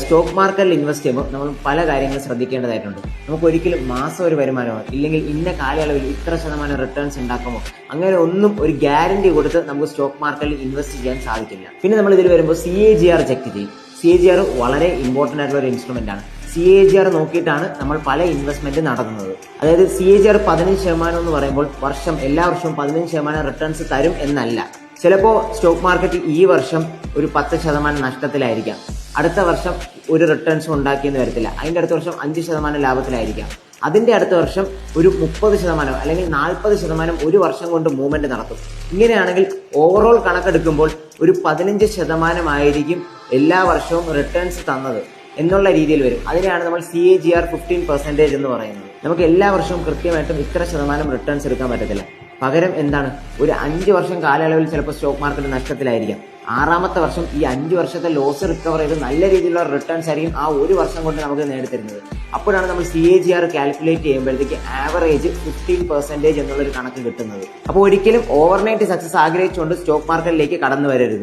Stock മാർക്കറ്റിൽ invest ചെയ്യുമ്പോൾ നമ്മൾ പല കാര്യങ്ങളും ശ്രദ്ധിക്കേണ്ടതായിട്ടുണ്ട്. നമുക്ക് ഒരിക്കലും മാസം ഒരു വരുമാനമോ ഇല്ലെങ്കിൽ ഇന്ന കാലയളവിൽ ഇത്ര ശതമാനം റിട്ടേൺസ് ഉണ്ടാക്കുമോ അങ്ങനെ ഒന്നും ഒരു ഗ്യാരണ്ടി കൊടുത്ത് നമുക്ക് സ്റ്റോക്ക് മാർക്കറ്റിൽ ഇൻവെസ്റ്റ് ചെയ്യാൻ സാധിക്കില്ല. പിന്നെ നമ്മൾ ഇതിൽ വരുമ്പോൾ CAGR ചെക്ക് ചെയ്യും. CAGR വളരെ ഇമ്പോർട്ടൻ്റ് ആയിട്ടുള്ള ഒരു ഇൻസ്ട്രുമെന്റ് ആണ്. CAGR നോക്കിയിട്ടാണ് നമ്മൾ പല ഇൻവെസ്റ്റ്മെന്റ് നടത്തുന്നത്. അതായത് CAGR 15% എന്ന് പറയുമ്പോൾ എല്ലാ വർഷവും 15% റിട്ടേൺസ് തരും എന്നല്ല. ചിലപ്പോൾ സ്റ്റോക്ക് മാർക്കറ്റ് ഈ വർഷം ഒരു 10% നഷ്ടത്തിലായിരിക്കാം, അടുത്ത വർഷം ഒരു റിട്ടേൺസും ഉണ്ടാക്കിയെന്ന് വരത്തില്ല, അതിന്റെ അടുത്ത വർഷം 5% ലാഭത്തിലായിരിക്കാം, അതിന്റെ അടുത്ത വർഷം ഒരു 30% അല്ലെങ്കിൽ 40% ഒരു വർഷം കൊണ്ട് മൂവ്മെന്റ് നടത്തും. ഇങ്ങനെയാണെങ്കിൽ ഓവറോൾ കണക്കെടുക്കുമ്പോൾ ഒരു 15% ആയിരിക്കും എല്ലാ വർഷവും റിട്ടേൺസ് തന്നത് എന്നുള്ള രീതിയിൽ വരും. അതിനെയാണ് നമ്മൾ CAGR 15% എന്ന് പറയുന്നത്. നമുക്ക് എല്ലാ വർഷവും കൃത്യമായിട്ടും ഇത്ര ശതമാനം റിട്ടേൺസ് എടുക്കാൻ പറ്റത്തില്ല. പകരം എന്താണ്, ഒരു 5 വർഷം കാലയളവിൽ ചിലപ്പോൾ സ്റ്റോക്ക് മാർക്കറ്റ് നഷ്ടത്തിലായിരിക്കാം, 6ാമത്തെ വർഷം ഈ 5 വർഷത്തെ ലോസ് റിക്കവർ ചെയ്ത് നല്ല രീതിയിലുള്ള റിട്ടേൺസ് ആയിരിക്കും ആ ഒരു വർഷം കൊണ്ട് നമുക്ക് നേടിത്തരുന്നത്. അപ്പോഴാണ് നമ്മൾ CAGR കാൽക്കുലേറ്റ് ചെയ്യുമ്പോഴത്തേക്ക് ആവറേജ് 15% എന്നുള്ളൊരു കണക്ക് കിട്ടുന്നത്. അപ്പോൾ ഒരിക്കലും ഓവർനൈറ്റ് സക്സസ് ആഗ്രഹിച്ചുകൊണ്ട് സ്റ്റോക്ക് മാർക്കറ്റിലേക്ക് കടന്നു വരരുത്.